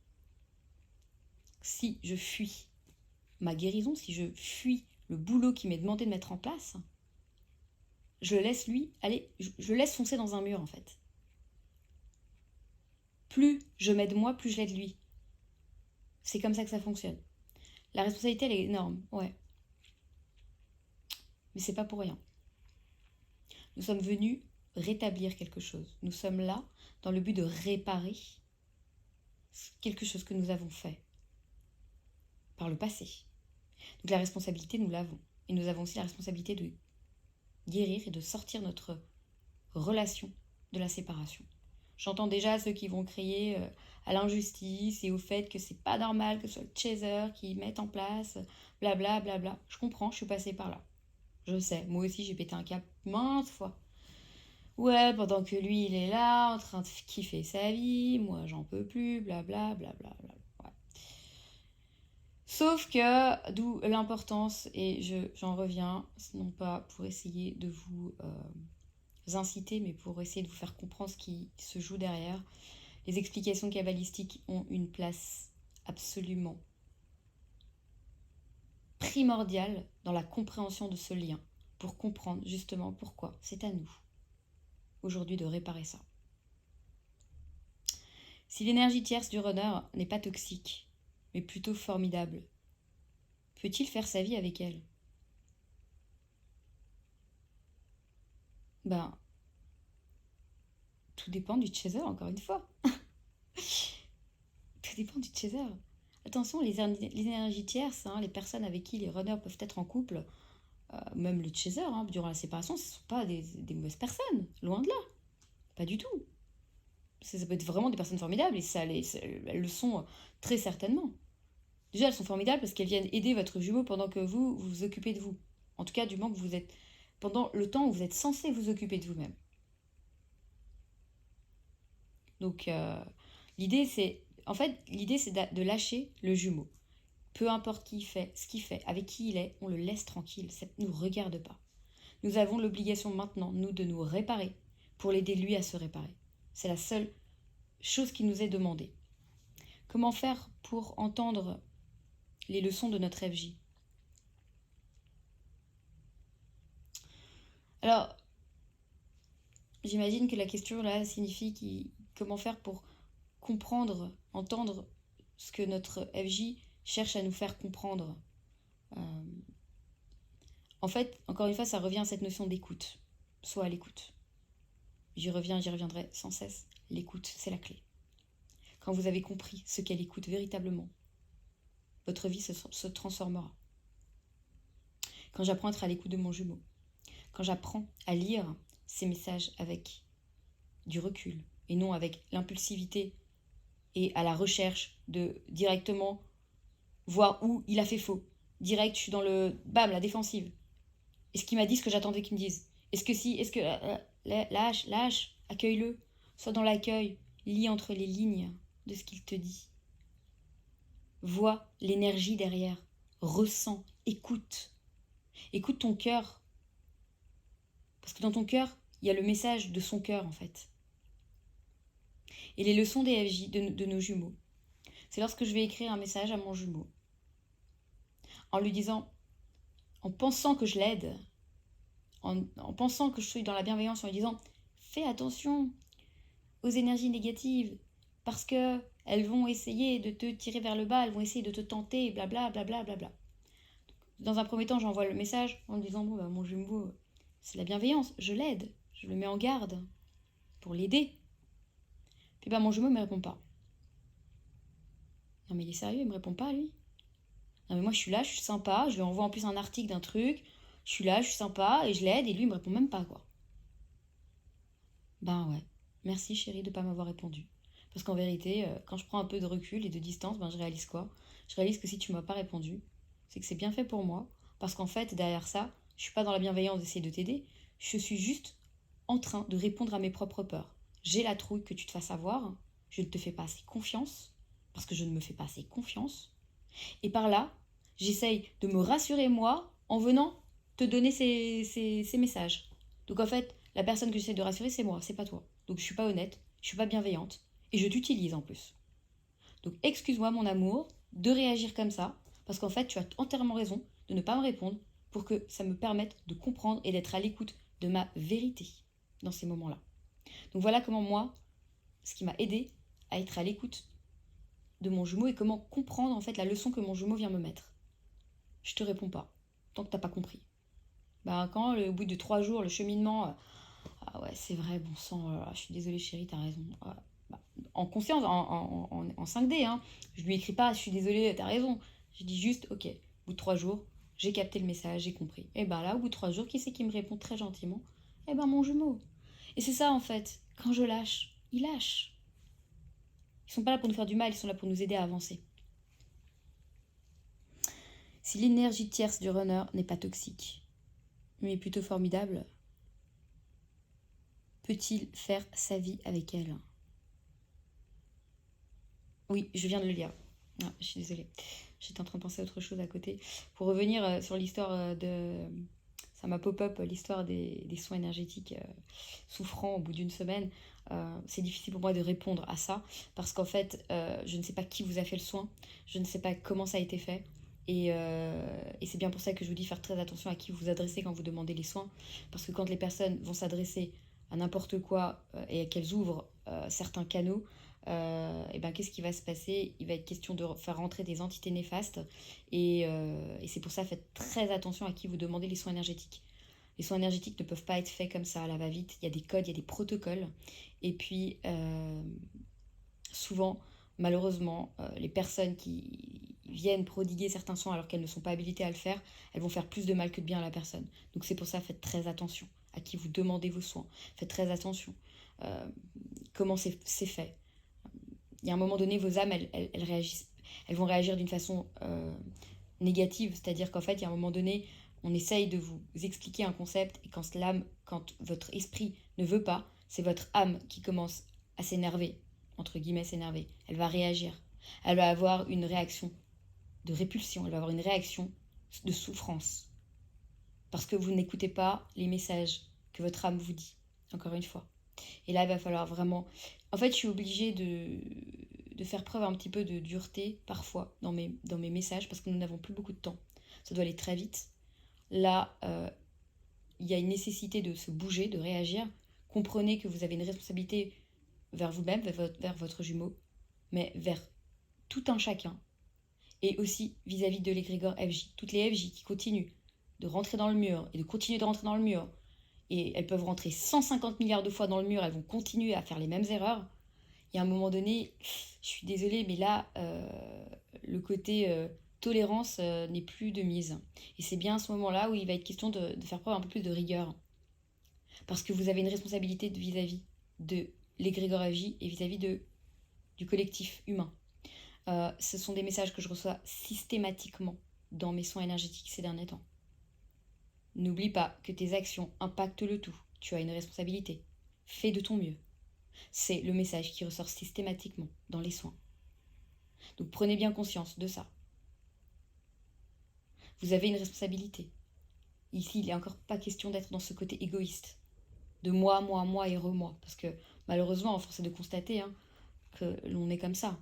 Si je fuis ma guérison, si je fuis le boulot qui m'est demandé de mettre en place, je laisse lui aller, je laisse foncer dans un mur en fait. Plus je m'aide moi, plus je l'aide lui. C'est comme ça que ça fonctionne. La responsabilité, elle est énorme, ouais. Mais c'est pas pour rien. Nous sommes venus rétablir quelque chose. Nous sommes là dans le but de réparer quelque chose que nous avons fait par le passé. Donc la responsabilité, nous l'avons. Et nous avons aussi la responsabilité de guérir et de sortir notre relation de la séparation. J'entends déjà ceux qui vont crier à l'injustice et au fait que c'est pas normal que ce soit le chaser qui mette en place blabla blabla. Je comprends, je suis passée par là. Je sais, moi aussi j'ai pété un cap maintes fois. Ouais, pendant que lui il est là en train de kiffer sa vie, moi j'en peux plus, blabla blabla blabla. Ouais. Sauf que, d'où l'importance, et j'en reviens, non pas pour essayer de vous inciter, mais pour essayer de vous faire comprendre ce qui se joue derrière. Les explications kabbalistiques ont une place absolument primordiale dans la compréhension de ce lien, pour comprendre justement pourquoi c'est à nous, aujourd'hui, de réparer ça. Si l'énergie tierce du runner n'est pas toxique, mais plutôt formidable, peut-il faire sa vie avec elle? Tout dépend du chaser, encore une fois. Tout dépend du chaser. attention, les énergies tierces, hein, les personnes avec qui les runners peuvent être en couple, même le chaser, hein, durant la séparation, ce ne sont pas des mauvaises personnes, loin de là, pas du tout. Ça peut être vraiment des personnes formidables, et elles le sont très certainement. Déjà, elles sont formidables parce qu'elles viennent aider votre jumeau pendant que vous vous occupez de vous. En tout cas, du moment que vous êtes... pendant le temps où vous êtes censé vous occuper de vous-même. Donc, l'idée, c'est... En fait, l'idée, c'est de lâcher le jumeau. Peu importe qui il fait, ce qu'il fait, avec qui il est, on le laisse tranquille. Ça ne nous regarde pas. Nous avons l'obligation maintenant, nous, de nous réparer pour l'aider lui à se réparer. C'est la seule chose qui nous est demandée. Comment faire pour entendre les leçons de notre FJ? Alors, j'imagine que la question là signifie comment faire pour comprendre, entendre ce que notre FJ cherche à nous faire comprendre. En fait, encore une fois, ça revient à cette notion d'écoute. Sois à l'écoute. J'y reviendrai sans cesse. L'écoute, c'est la clé. Quand vous avez compris ce qu'est l'écoute véritablement, votre vie se transformera. Quand j'apprends à être à l'écoute de mon jumeau, quand j'apprends à lire ces messages avec du recul et non avec l'impulsivité et à la recherche de directement voir où il a fait faux. Direct, je suis dans le bam, la défensive. Est-ce qu'il m'a dit ce que j'attendais qu'il me dise? Est-ce que si, est-ce que lâche, accueille-le, sois dans l'accueil, lis entre les lignes de ce qu'il te dit. Vois l'énergie derrière, ressens, écoute. Écoute ton cœur. Parce que dans ton cœur, il y a le message de son cœur en fait. Et les leçons des FJ de nos jumeaux, c'est lorsque je vais écrire un message à mon jumeau, en lui disant, en pensant que je l'aide, en pensant que je suis dans la bienveillance, en lui disant, fais attention aux énergies négatives, parce que elles vont essayer de te tirer vers le bas, elles vont essayer de te tenter, blabla, blabla, blabla. Dans un premier temps, j'envoie le message en me disant, bon, bah, mon jumeau, c'est la bienveillance, je l'aide, je le mets en garde pour l'aider. Puis bah, mon jumeau ne me répond pas. Non mais il est sérieux, il me répond pas lui. Non mais moi je suis là, je suis sympa, je lui envoie en plus un article d'un truc, je suis là, je suis sympa, et je l'aide, et lui il me répond même pas quoi. Ben ouais, merci chérie de pas m'avoir répondu. Parce qu'en vérité, quand je prends un peu de recul et de distance, ben je réalise quoi? Je réalise que si tu m'as pas répondu, c'est que c'est bien fait pour moi, parce qu'en fait derrière ça, je suis pas dans la bienveillance d'essayer de t'aider, je suis juste en train de répondre à mes propres peurs. J'ai la trouille que tu te fasses avoir, je ne te fais pas assez confiance, parce que je ne me fais pas assez confiance. Et par là, j'essaye de me rassurer moi en venant te donner ces messages. Donc en fait, la personne que j'essaie de rassurer, c'est moi, c'est pas toi. Donc je suis pas honnête, je suis pas bienveillante, et je t'utilise en plus. Donc excuse-moi mon amour de réagir comme ça, parce qu'en fait, tu as entièrement raison de ne pas me répondre pour que ça me permette de comprendre et d'être à l'écoute de ma vérité dans ces moments-là. Donc voilà comment moi, ce qui m'a aidé à être à l'écoute de mon jumeau et comment comprendre en fait la leçon que mon jumeau vient me mettre. Je te réponds pas, tant que t'as pas compris. Bah quand au bout de 3 jours, le cheminement, ah ouais c'est vrai, bon sang, je suis désolée chérie, t'as raison. Bah, en conscience, en 5D, hein. Je lui écris pas, je suis désolée, t'as raison. Je dis juste, ok, au bout de 3 jours, j'ai capté le message, j'ai compris. Et bah là, au bout de 3 jours, qui c'est qui me répond très gentiment? Eh ben mon jumeau. Et c'est ça en fait, quand je lâche, il lâche. Ils sont pas là pour nous faire du mal, ils sont là pour nous aider à avancer. Si l'énergie tierce du runner n'est pas toxique, mais plutôt formidable, peut-il faire sa vie avec elle? Oui, je viens de le lire. Ah, je suis désolée. J'étais en train de penser à autre chose à côté. Pour revenir sur l'histoire de... Ça m'a pop-up l'histoire des soins énergétiques souffrant au bout d'une semaine. C'est difficile pour moi de répondre à ça parce qu'en fait, je ne sais pas qui vous a fait le soin. Je ne sais pas comment ça a été fait. Et c'est bien pour ça que je vous dis faire très attention à qui vous vous adressez quand vous demandez les soins. Parce que quand les personnes vont s'adresser à n'importe quoi et qu'elles ouvrent certains canaux, et ben qu'est-ce qui va se passer? Il va être question de faire rentrer des entités néfastes et c'est pour ça faites très attention à qui vous demandez les soins énergétiques. Les soins énergétiques ne peuvent pas être faits comme ça à la va-vite. Il y a des codes, il y a des protocoles. Et puis souvent malheureusement, les personnes qui viennent prodiguer certains soins alors qu'elles ne sont pas habilitées à le faire, elles vont faire plus de mal que de bien à la personne. Donc c'est pour ça, faites très attention à qui vous demandez vos soins. Faites très attention. Euh, Comment c'est fait. Il y a un moment donné, vos âmes, elles réagissent, elles vont réagir d'une façon négative. C'est-à-dire qu'en fait, il y a un moment donné, on essaye de vous expliquer un concept et quand votre esprit ne veut pas, c'est votre âme qui commence à s'énerver, entre guillemets s'énerver. Elle va réagir. Elle va avoir une réaction de répulsion, elle va avoir une réaction de souffrance. Parce que vous n'écoutez pas les messages que votre âme vous dit, encore une fois. Et là, il va falloir vraiment... En fait, je suis obligée de faire preuve un petit peu de dureté, parfois, dans mes messages, parce que nous n'avons plus beaucoup de temps. Ça doit aller très vite. Là, il y a une nécessité de se bouger, de réagir. Comprenez que vous avez une responsabilité vers vous-même, vers votre jumeau, mais vers tout un chacun. Et aussi vis-à-vis de l'égrégore FJ. Toutes les FJ qui continuent de rentrer dans le mur et de continuer de rentrer dans le mur, et elles peuvent rentrer 150 milliards de fois dans le mur, elles vont continuer à faire les mêmes erreurs. Il y a un moment donné, je suis désolée, mais là, le côté tolérance n'est plus de mise. Et c'est bien à ce moment-là où il va être question de faire preuve un peu plus de rigueur. Parce que vous avez une responsabilité vis-à-vis de l'égrégore FJ et vis-à-vis du collectif humain. Ce sont des messages que je reçois systématiquement dans mes soins énergétiques ces derniers temps. N'oublie pas que tes actions impactent le tout. Tu as une responsabilité. Fais de ton mieux. C'est le message qui ressort systématiquement dans les soins. Donc prenez bien conscience de ça. Vous avez une responsabilité. Ici, il n'est encore pas question d'être dans ce côté égoïste. De moi et re-moi. Parce que malheureusement, force est de constater que l'on est comme ça.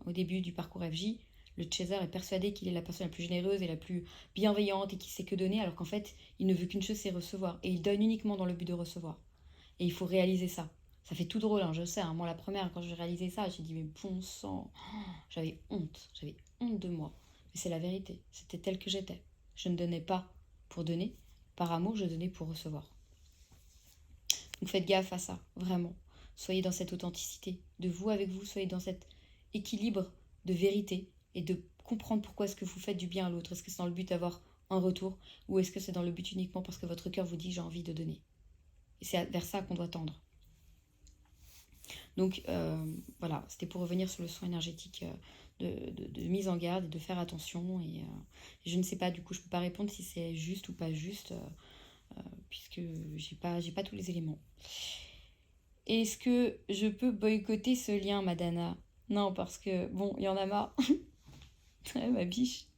Au début du parcours FJ, le chaser est persuadé qu'il est la personne la plus généreuse et la plus bienveillante et qui sait que donner, alors qu'en fait, il ne veut qu'une chose, c'est recevoir. Et il donne uniquement dans le but de recevoir. Et il faut réaliser ça. Ça fait tout drôle, je sais. Moi, la première, quand j'ai réalisé ça, j'ai dit, mais bon sang, j'avais honte. J'avais honte de moi. Mais c'est la vérité. C'était tel que j'étais. Je ne donnais pas pour donner. Par amour, je donnais pour recevoir. Donc faites gaffe à ça, vraiment. Soyez dans cette authenticité. De vous avec vous, soyez dans cet équilibre de vérité et de comprendre pourquoi est-ce que vous faites du bien à l'autre. Est-ce que c'est dans le but d'avoir un retour ou est-ce que c'est dans le but uniquement parce que votre cœur vous dit j'ai envie de donner. Et c'est vers ça qu'on doit tendre. Donc voilà, c'était pour revenir sur le soin énergétique de mise en garde et de faire attention. Et je ne sais pas, du coup, je ne peux pas répondre si c'est juste ou pas juste, puisque j'ai pas tous les éléments. Est-ce que je peux boycotter ce lien, Madana? Non, parce que, bon, il y en a marre. Ma biche.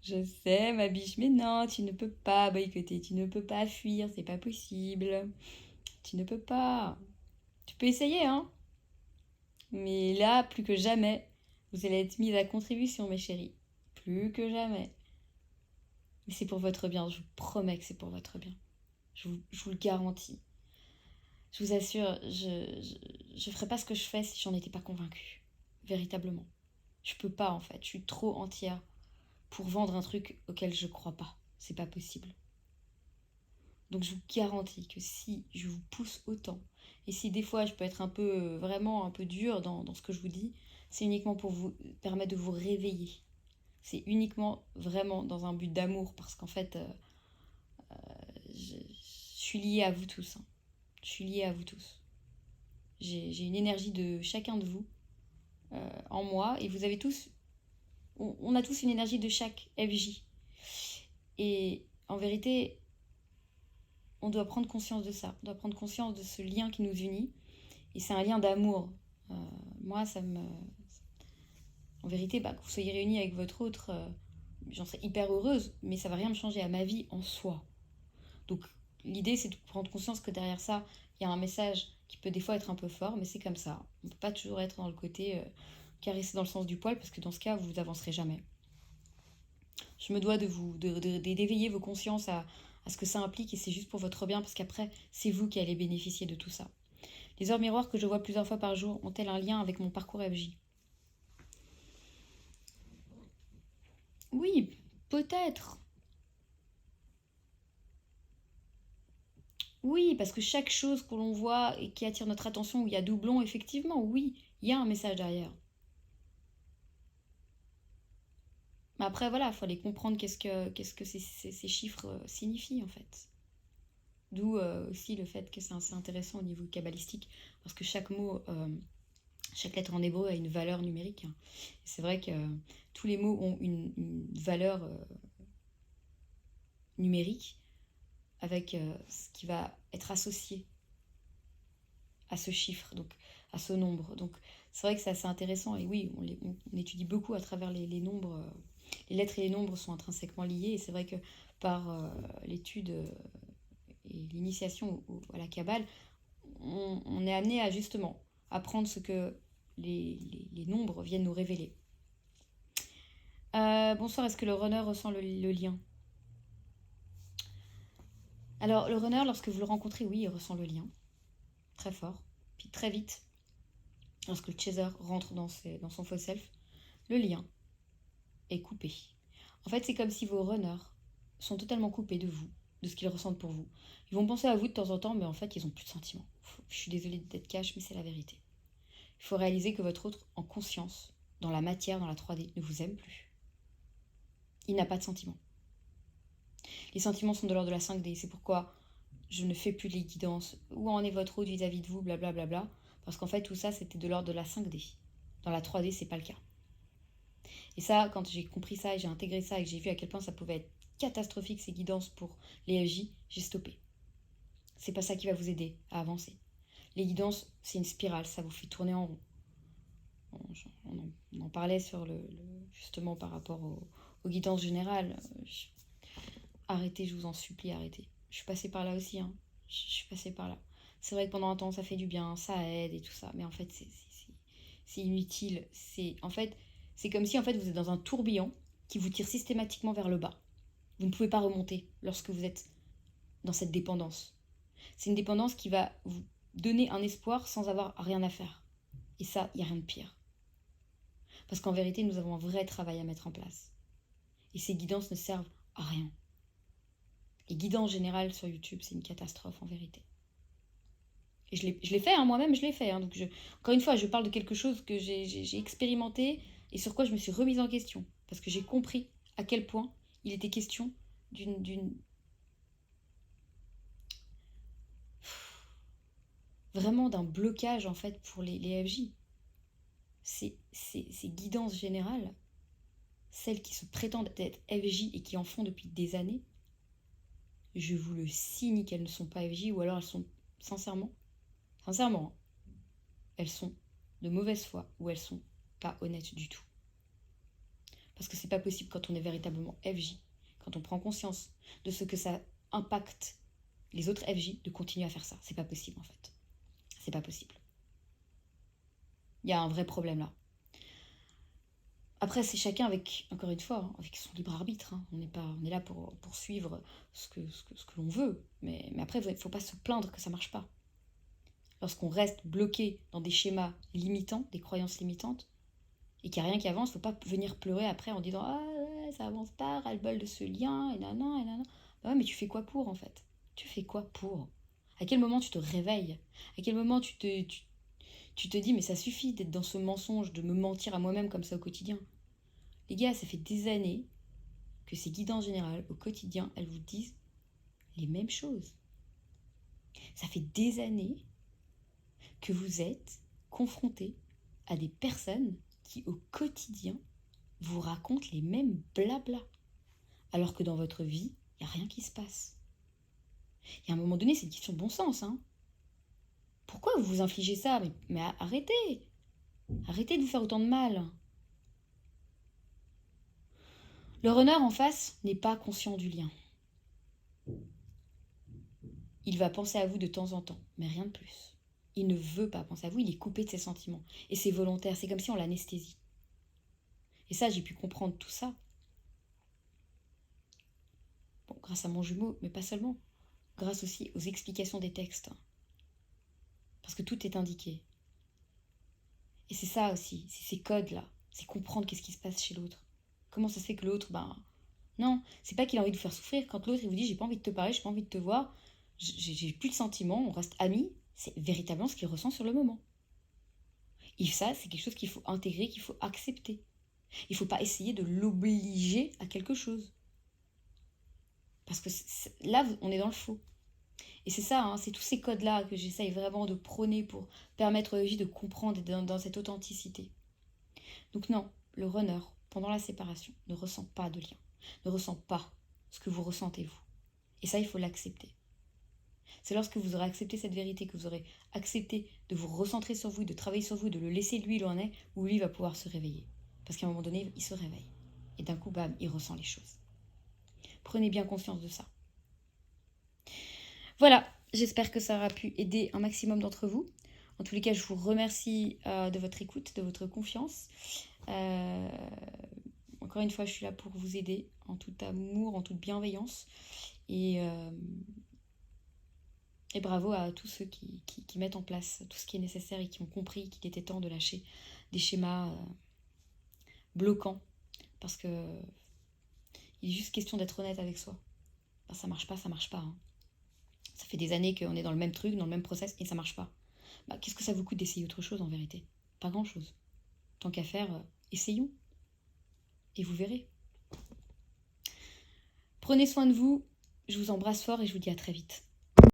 Je sais, ma biche, mais non, tu ne peux pas boycotter, tu ne peux pas fuir, c'est pas possible. Tu ne peux pas. Tu peux essayer, hein. Mais là, plus que jamais, vous allez être mise à contribution, mes chéris. Plus que jamais. Mais c'est pour votre bien, je vous promets que c'est pour votre bien. Je vous le garantis. Je vous assure, je ferais pas ce que je fais si j'en étais pas convaincue. Véritablement. Je peux pas, en fait. Je suis trop entière pour vendre un truc auquel je crois pas. C'est pas possible. Donc je vous garantis que si je vous pousse autant, et si des fois je peux être un peu, vraiment un peu dure dans ce que je vous dis, c'est uniquement pour vous permettre de vous réveiller. C'est uniquement vraiment dans un but d'amour, parce qu'en fait, je suis liée à vous tous. Je suis liée à vous tous. J'ai une énergie de chacun de vous en moi, et vous avez tous, on a tous une énergie de chaque FJ. Et en vérité, on doit prendre conscience de ça. On doit prendre conscience de ce lien qui nous unit. Et c'est un lien d'amour. Moi, ça me... En vérité, que vous soyez réunis avec votre autre, j'en serais hyper heureuse, mais ça va rien me changer à ma vie en soi. Donc l'idée, c'est de prendre conscience que derrière ça, il y a un message qui peut des fois être un peu fort, mais c'est comme ça. On ne peut pas toujours être dans le côté caresser dans le sens du poil, parce que dans ce cas, vous n'avancerez jamais. Je me dois d'éveiller vos consciences à ce que ça implique, et c'est juste pour votre bien, parce qu'après, c'est vous qui allez bénéficier de tout ça. Les heures miroirs que je vois plusieurs fois par jour ont-elles un lien avec mon parcours FJ? Oui, peut-être. Oui, parce que chaque chose que l'on voit et qui attire notre attention, où il y a doublon, effectivement, oui, il y a un message derrière. Mais après, voilà, il faut aller comprendre qu'est-ce que ces chiffres signifient, en fait. D'où aussi le fait que c'est assez intéressant au niveau kabbalistique, parce que chaque mot, chaque lettre en hébreu a une valeur numérique. C'est vrai que tous les mots ont une valeur numérique avec ce qui va être associé à ce chiffre, donc à ce nombre. Donc c'est vrai que c'est assez intéressant et oui, on étudie beaucoup à travers les nombres. Les lettres et les nombres sont intrinsèquement liés et c'est vrai que par l'étude et l'initiation à la Kabbale, on est amené à justement apprendre ce que les nombres viennent nous révéler. Bonsoir, est-ce que le runner ressent le lien? Alors, le runner, lorsque vous le rencontrez, oui, il ressent le lien, très fort. Puis très vite, lorsque le chaser rentre dans son faux self, le lien est coupé. En fait, c'est comme si vos runners sont totalement coupés de vous, de ce qu'ils ressentent pour vous. Ils vont penser à vous de temps en temps, mais en fait, ils n'ont plus de sentiments. Je suis désolée d'être cash, mais c'est la vérité. Il faut réaliser que votre autre, en conscience, dans la matière, dans la 3D, ne vous aime plus. Il n'a pas de sentiments. Les sentiments sont de l'ordre de la 5D, c'est pourquoi je ne fais plus les guidances. Où en est votre autre vis-à-vis de vous, blablabla. Bla bla bla, parce qu'en fait, tout ça, c'était de l'ordre de la 5D. Dans la 3D, c'est pas le cas. Et ça, quand j'ai compris ça et j'ai intégré ça et que j'ai vu à quel point ça pouvait être catastrophique ces guidances pour les LJ, j'ai stoppé. C'est pas ça qui va vous aider à avancer. Les guidances, c'est une spirale, ça vous fait tourner en rond. On en parlait justement par rapport aux guidances générales. Arrêtez, je vous en supplie, arrêtez. Je suis passée par là aussi, hein. Je suis passée par là. C'est vrai que pendant un temps, ça fait du bien, ça aide et tout ça, mais en fait, c'est inutile. C'est comme si en fait vous êtes dans un tourbillon qui vous tire systématiquement vers le bas. Vous ne pouvez pas remonter lorsque vous êtes dans cette dépendance. C'est une dépendance qui va vous donner un espoir sans avoir rien à faire. Et ça, il n'y a rien de pire. Parce qu'en vérité, nous avons un vrai travail à mettre en place. Et ces guidances ne servent à rien. Les guidances générales sur YouTube, c'est une catastrophe en vérité. Et je l'ai fait, hein, moi-même, je l'ai fait. Hein, donc encore une fois, je parle de quelque chose que j'ai expérimenté et sur quoi je me suis remise en question. Parce que j'ai compris à quel point il était question vraiment d'un blocage en fait pour les FJ. Ces guidances générales, celles qui se prétendent être FJ et qui en font depuis des années, je vous le signe qu'elles ne sont pas FJ ou alors elles sont sincèrement, hein, elles sont de mauvaise foi ou elles sont pas honnêtes du tout. Parce que c'est pas possible quand on est véritablement FJ, quand on prend conscience de ce que ça impacte les autres FJ de continuer à faire ça. C'est pas possible en fait. C'est pas possible. Il y a un vrai problème là. Après, c'est chacun avec, encore une fois, hein, avec son libre arbitre. Hein. On est là pour suivre ce que l'on veut. Mais après, il ne faut pas se plaindre que ça ne marche pas. Lorsqu'on reste bloqué dans des schémas limitants, des croyances limitantes, et qu'il n'y a rien qui avance, il ne faut pas venir pleurer après en disant ah ouais, ça avance pas, ras-le-bol de ce lien, et nanana, et nanana. Bah ouais, mais tu fais quoi pour en fait? Tu fais quoi pour? À quel moment tu te réveilles? À quel moment tu te dis mais ça suffit d'être dans ce mensonge, de me mentir à moi-même comme ça au quotidien? Les gars, ça fait des années que ces guidances générales au quotidien, elles vous disent les mêmes choses. Ça fait des années que vous êtes confrontés à des personnes qui au quotidien vous racontent les mêmes blabla. Alors que dans votre vie, il n'y a rien qui se passe. Et à un moment donné, c'est une question de bon sens. Hein. Pourquoi vous vous infligez ça? Mais arrêtez. Arrêtez de vous faire autant de mal. Le runner en face n'est pas conscient du lien. Il va penser à vous de temps en temps, mais rien de plus. Il ne veut pas penser à vous, il est coupé de ses sentiments. Et c'est volontaire, c'est comme si on l'anesthésie. Et ça, j'ai pu comprendre tout ça. Bon, grâce à mon jumeau, mais pas seulement. Grâce aussi aux explications des textes. Parce que tout est indiqué. Et c'est ça aussi, c'est ces codes-là. C'est comprendre qu'est-ce qui se passe chez l'autre. Comment ça se fait que l'autre, non, c'est pas qu'il a envie de vous faire souffrir. Quand l'autre, il vous dit j'ai pas envie de te parler, j'ai pas envie de te voir, j'ai plus de sentiments, on reste amis, c'est véritablement ce qu'il ressent sur le moment. Et ça, c'est quelque chose qu'il faut intégrer, qu'il faut accepter. Il ne faut pas essayer de l'obliger à quelque chose. Parce que là, on est dans le faux. Et c'est ça, hein, c'est tous ces codes-là que j'essaye vraiment de prôner pour permettre aux EJ de comprendre et dans cette authenticité. Donc non, le runner, pendant la séparation, ne ressent pas de lien, ne ressent pas ce que vous ressentez vous. Et ça, il faut l'accepter. C'est lorsque vous aurez accepté cette vérité, que vous aurez accepté de vous recentrer sur vous, de travailler sur vous, de le laisser lui, il en est, où lui va pouvoir se réveiller. Parce qu'à un moment donné, il se réveille. Et d'un coup, bam, il ressent les choses. Prenez bien conscience de ça. Voilà, j'espère que ça aura pu aider un maximum d'entre vous. En tous les cas, je vous remercie de votre écoute, de votre confiance. Encore une fois, je suis là pour vous aider en tout amour, en toute bienveillance. Et bravo à tous ceux qui mettent en place tout ce qui est nécessaire et qui ont compris qu'il était temps de lâcher des schémas bloquants. Parce que il est juste question d'être honnête avec soi. Ben, ça marche pas, ça marche pas. Hein. Ça fait des années qu'on est dans le même truc, dans le même process, et ça marche pas. Ben, qu'est-ce que ça vous coûte d'essayer autre chose en vérité? Pas grand-chose. Tant qu'à faire, essayons. Et vous verrez. Prenez soin de vous. Je vous embrasse fort et je vous dis à très vite.